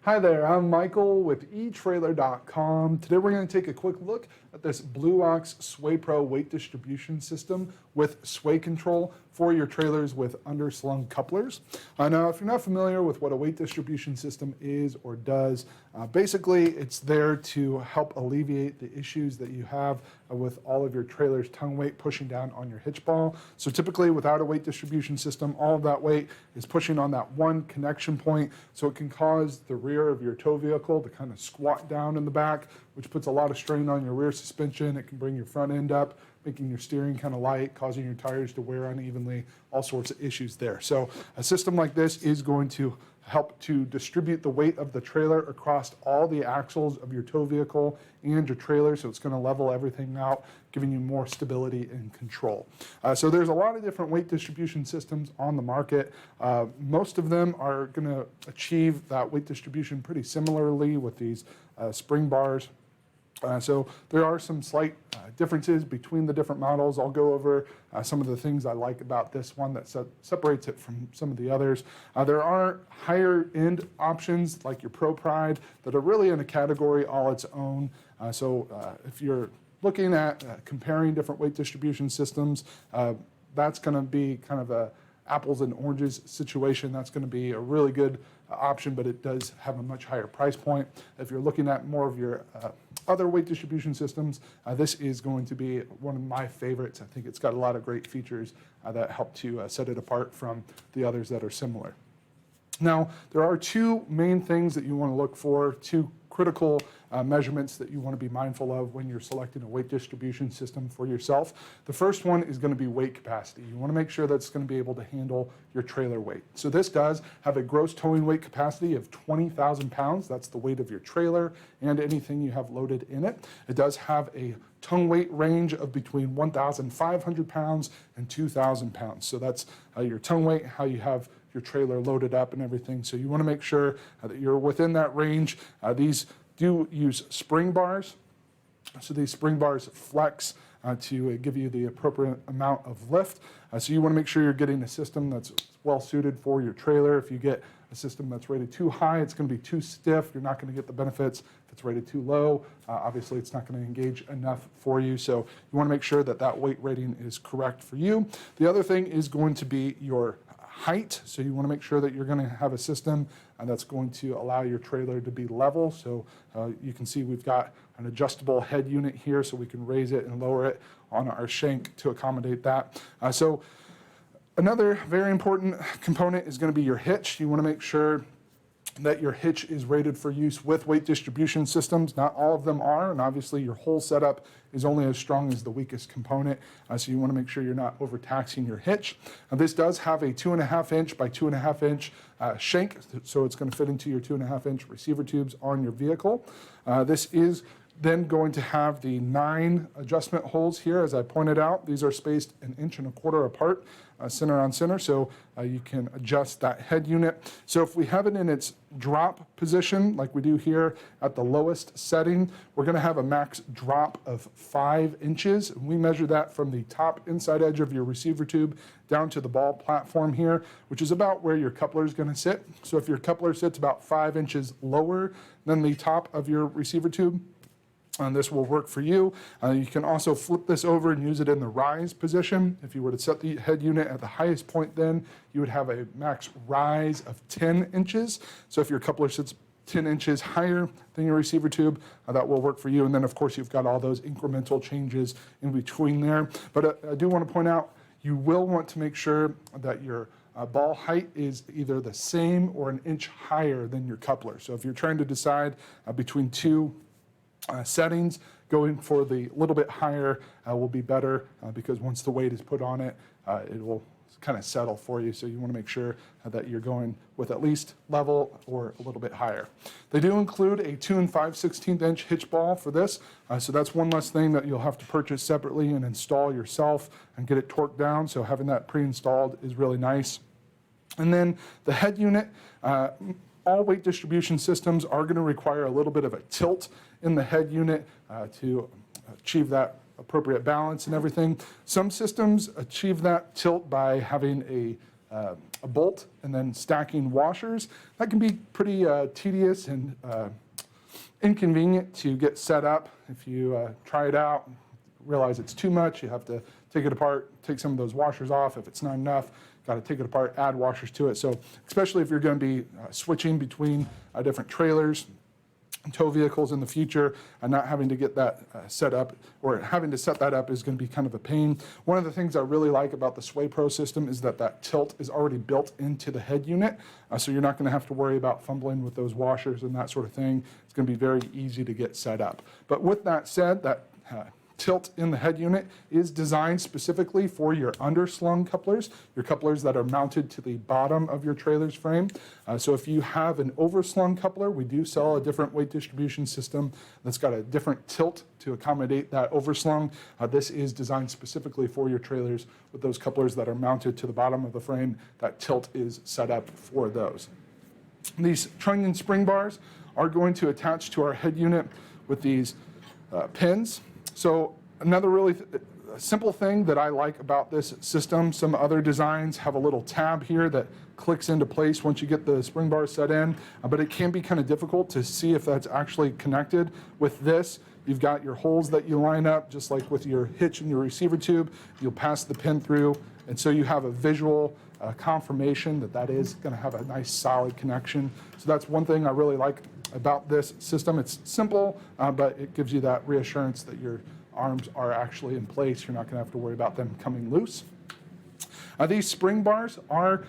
Hi there, I'm Michael with etrailer.com. Today we're going to take a quick look at this Blue Ox SwayPro weight distribution system with sway control for your trailers with underslung couplers. Now, if you're not familiar with what a weight distribution system is or does, basically it's there to help alleviate the issues that you have with all of your trailer's tongue weight pushing down on your hitch ball. So typically without a weight distribution system, all of that weight is pushing on that one connection point, so it can cause the rear of your tow vehicle to kind of squat down in the back, which puts a lot of strain on your rear suspension. It can bring your front end up, making your steering kind of light, causing your tires to wear unevenly, all sorts of issues there. So a system like this is going to help to distribute the weight of the trailer across all the axles of your tow vehicle and your trailer, so it's going to level everything out, giving you more stability and control. So there's a lot of different weight distribution systems on the market. Most of them are going to achieve that weight distribution pretty similarly with these spring bars. So there are some slight differences between the different models. I'll go over some of the things I like about this one that separates it from some of the others. There are higher end options like your Pro Pride that are really in a category all its own. So if you're looking at comparing different weight distribution systems, that's going to be kind of a apples and oranges situation. That's going to be a really good option, but it does have a much higher price point. If you're looking at more of your other weight distribution systems, this is going to be one of my favorites. I think it's got a lot of great features that help to set it apart from the others that are similar. Now, there are two main things that you want to look for, two critical measurements that you want to be mindful of when you're selecting a weight distribution system for yourself. The first one is going to be weight capacity. You want to make sure that it's going to be able to handle your trailer weight. So this does have a gross towing weight capacity of 20,000 pounds. That's the weight of your trailer and anything you have loaded in it. It does have a tongue weight range of between 1,500 pounds and 2,000 pounds. So that's your tongue weight, how you have your trailer loaded up and everything. So you want to make sure that you're within that range. These do use spring bars. So these spring bars flex to give you the appropriate amount of lift. So you want to make sure you're getting a system that's well suited for your trailer. If you get a system that's rated too high, it's going to be too stiff. You're not going to get the benefits. If it's rated too low, obviously it's not going to engage enough for you. So you want to make sure that that weight rating is correct for you. The other thing is going to be your height. So you want to make sure that you're going to have a system that's going to allow your trailer to be level. So you can see we've got an adjustable head unit here, so we can raise it and lower it on our shank to accommodate that. So another very important component is going to be your hitch. You want to make sure that your hitch is rated for use with weight distribution systems. Not all of them are, and obviously your whole setup is only as strong as the weakest component, so you want to make sure you're not overtaxing your hitch. This does have a 2.5 inch by 2.5 inch shank, so it's going to fit into your 2.5 inch receiver tubes on your vehicle. This is then going to have the 9 adjustment holes here, as I pointed out. These are spaced 1.25 inches apart, center on center, so you can adjust that head unit. So if we have it in its drop position, like we do here at the lowest setting, we're going to have a max drop of 5 inches. We measure that from the top inside edge of your receiver tube down to the ball platform here, which is about where your coupler is going to sit. So if your coupler sits about 5 inches lower than the top of your receiver tube, and this will work for you. You can also flip this over and use it in the rise position. If you were to set the head unit at the highest point, then you would have a max rise of 10 inches. So if your coupler sits 10 inches higher than your receiver tube, that will work for you. And then of course you've got all those incremental changes in between there. But I do want to point out, you will want to make sure that your ball height is either the same or 1 inch higher than your coupler. So if you're trying to decide between two settings, going for the little bit higher will be better because once the weight is put on it, it will kind of settle for you. So you want to make sure that you're going with at least level or a little bit higher. They do include a 2 5/16 inch hitch ball for this. So that's one less thing that you'll have to purchase separately and install yourself and get it torqued down. So having that pre-installed is really nice. And then the head unit, all weight distribution systems are going to require a little bit of a tilt in the head unit to achieve that appropriate balance and everything. Some systems achieve that tilt by having a a bolt and then stacking washers. That can be pretty tedious and inconvenient to get set up. If you try it out, realize it's too much, you have to take it apart, take some of those washers off. If it's not enough, got to take it apart, add washers to it. So especially if you're going to be switching between different trailers, tow vehicles in the future, and not having to get that set up, or having to set that up is going to be kind of a pain. One of the things I really like about the SwayPro system is that tilt is already built into the head unit, so you're not going to have to worry about fumbling with those washers and that sort of thing. It's going to be very easy to get set up. But with that said, that tilt in the head unit is designed specifically for your underslung couplers, your couplers that are mounted to the bottom of your trailer's frame. So if you have an overslung coupler, we do sell a different weight distribution system that's got a different tilt to accommodate that overslung. This is designed specifically for your trailers with those couplers that are mounted to the bottom of the frame. That tilt is set up for those. These trunnion spring bars are going to attach to our head unit with these pins. So another really simple thing that I like about this system, some other designs have a little tab here that clicks into place once you get the spring bar set in, but it can be kind of difficult to see if that's actually connected. With this, you've got your holes that you line up, just like with your hitch and your receiver tube. You'll pass the pin through, and so you have a visual confirmation that that is going to have a nice solid connection. So that's one thing I really like about this system. It's simple, but it gives you that reassurance that your arms are actually in place. You're not going to have to worry about them coming loose. These spring bars are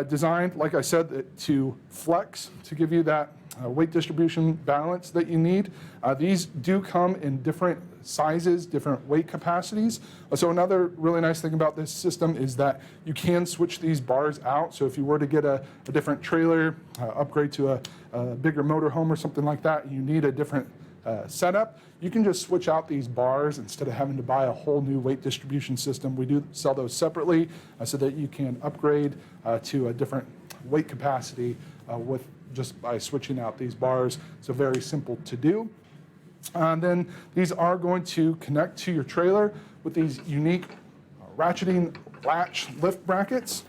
designed, like I said, to flex, to give you that weight distribution balance that you need. These do come in different sizes, different weight capacities. So another really nice thing about this system is that you can switch these bars out. So if you were to get a different trailer, upgrade to a bigger motorhome or something like that, you need a different setup, you can just switch out these bars instead of having to buy a whole new weight distribution system. We do sell those separately so that you can upgrade to a different weight capacity with just by switching out these bars. So very simple to do. And then these are going to connect to your trailer with these unique ratcheting latch lift brackets.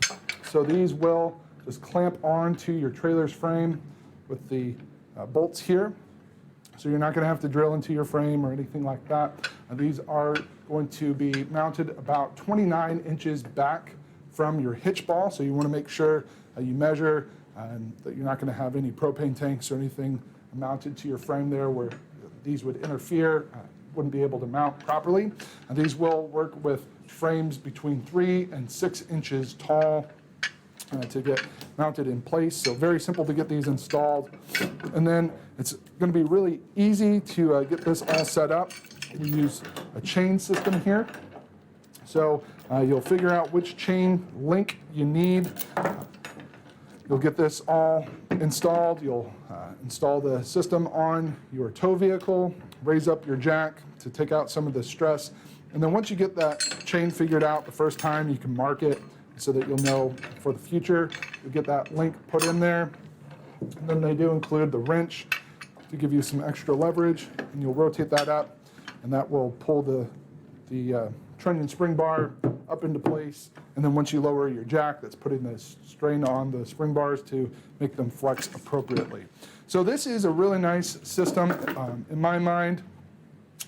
So these will just clamp on to your trailer's frame with the bolts here. So you're not going to have to drill into your frame or anything like that. And these are going to be mounted about 29 inches back from your hitch ball. So you want to make sure you measure that you're not going to have any propane tanks or anything mounted to your frame there where these would interfere, wouldn't be able to mount properly. And these will work with frames between 3 and 6 inches tall to get mounted in place. So very simple to get these installed. And then it's going to be really easy to get this all set up. We use a chain system here. So you'll figure out which chain link you need. You'll get this all installed. You'll install the system on your tow vehicle, raise up your jack to take out some of the stress. And then once you get that chain figured out the first time, you can mark it so that you'll know for the future. You'll get that link put in there. And then they do include the wrench to give you some extra leverage, and you'll rotate that up, and that will pull the trunnion spring bar up into place. And then once you lower your jack, that's putting the strain on the spring bars to make them flex appropriately. So this is a really nice system in my mind.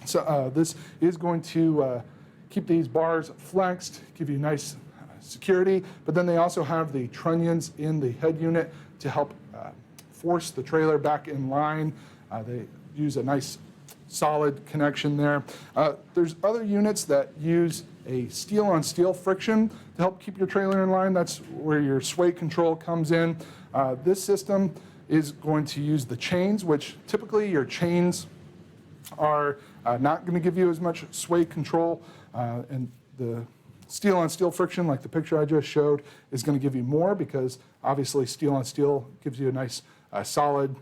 So this is going to keep these bars flexed, give you nice security, but then they also have the trunnions in the head unit to help force the trailer back in line. They use a nice solid connection there. There's other units that use a steel-on-steel friction to help keep your trailer in line. That's where your sway control comes in. This system is going to use the chains, which typically your chains are not going to give you as much sway control, and the steel-on-steel friction, like the picture I just showed, is going to give you more because obviously steel-on-steel gives you a nice solid,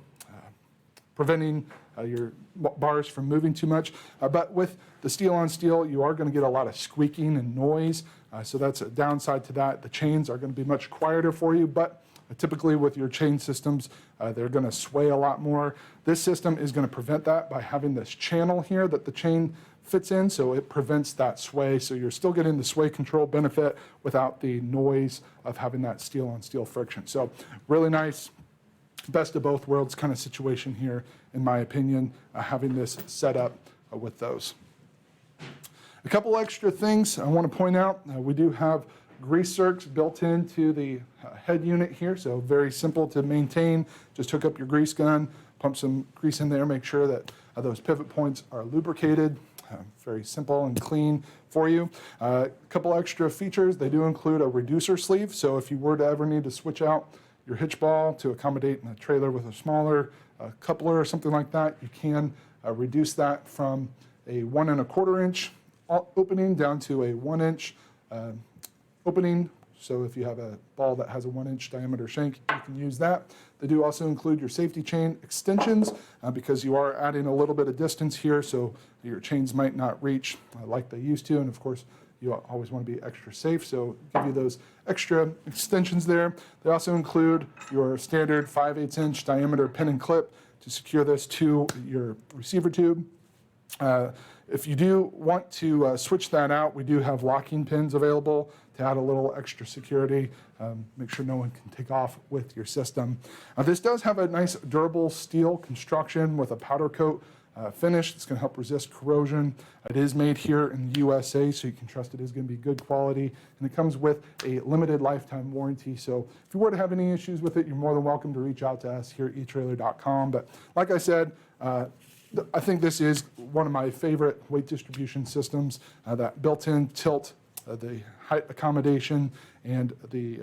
preventing your bars from moving too much. But with the steel-on-steel, you are going to get a lot of squeaking and noise, so that's a downside to that. The chains are going to be much quieter for you, but typically with your chain systems, they're going to sway a lot more. This system is going to prevent that by having this channel here that the chain fits in, so it prevents that sway. So you're still getting the sway control benefit without the noise of having that steel on steel friction. So really nice, best of both worlds kind of situation here, in my opinion, having this set up with those. A couple extra things I want to point out. We do have grease zerks built into the head unit here, so very simple to maintain. Just hook up your grease gun, pump some grease in there, make sure that those pivot points are lubricated. Very simple and clean for you. A couple extra features. They do include a reducer sleeve, so if you were to ever need to switch out your hitch ball to accommodate a trailer with a smaller coupler or something like that, you can reduce that from a 1 1/4 inch opening down to a 1 inch opening. So if you have a ball that has a 1 inch diameter shank, you can use that. They do also include your safety chain extensions because you are adding a little bit of distance here, so your chains might not reach like they used to. And of course, you always want to be extra safe, so give you those extra extensions there. They also include your standard 5/8 inch diameter pin and clip to secure this to your receiver tube. If you do want to switch that out, we do have locking pins available to add a little extra security. Make sure no one can take off with your system. This does have a nice durable steel construction with a powder coat finish. It's going to help resist corrosion. It is made here in the USA, so you can trust it is going to be good quality. And it comes with a limited lifetime warranty. So if you were to have any issues with it, you're more than welcome to reach out to us here at etrailer.com. But like I said, I think this is one of my favorite weight distribution systems. That built-in tilt, the height accommodation, and the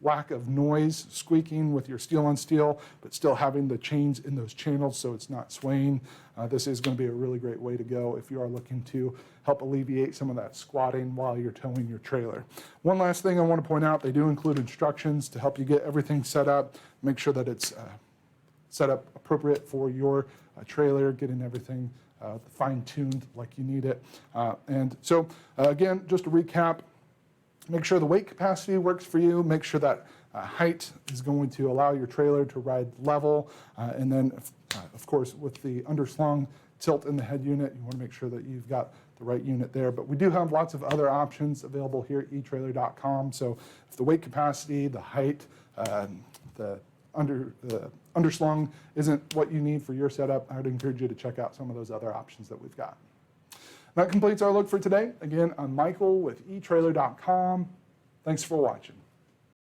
lack of noise squeaking with your steel on steel, but still having the chains in those channels so it's not swaying. This is going to be a really great way to go if you are looking to help alleviate some of that squatting while you're towing your trailer. One last thing I want to point out, they do include instructions to help you get everything set up, make sure that it's set up appropriate for your trailer, getting everything fine-tuned like you need it. And so again, just to recap, make sure the weight capacity works for you, make sure that height is going to allow your trailer to ride level, and then of course with the underslung tilt in the head unit, you want to make sure that you've got the right unit there. But we do have lots of other options available here at etrailer.com. So if the weight capacity, the height, the underslung isn't what you need for your setup, I would encourage you to check out some of those other options that we've got. That completes our look for today. Again, I'm Michael with etrailer.com. Thanks for watching.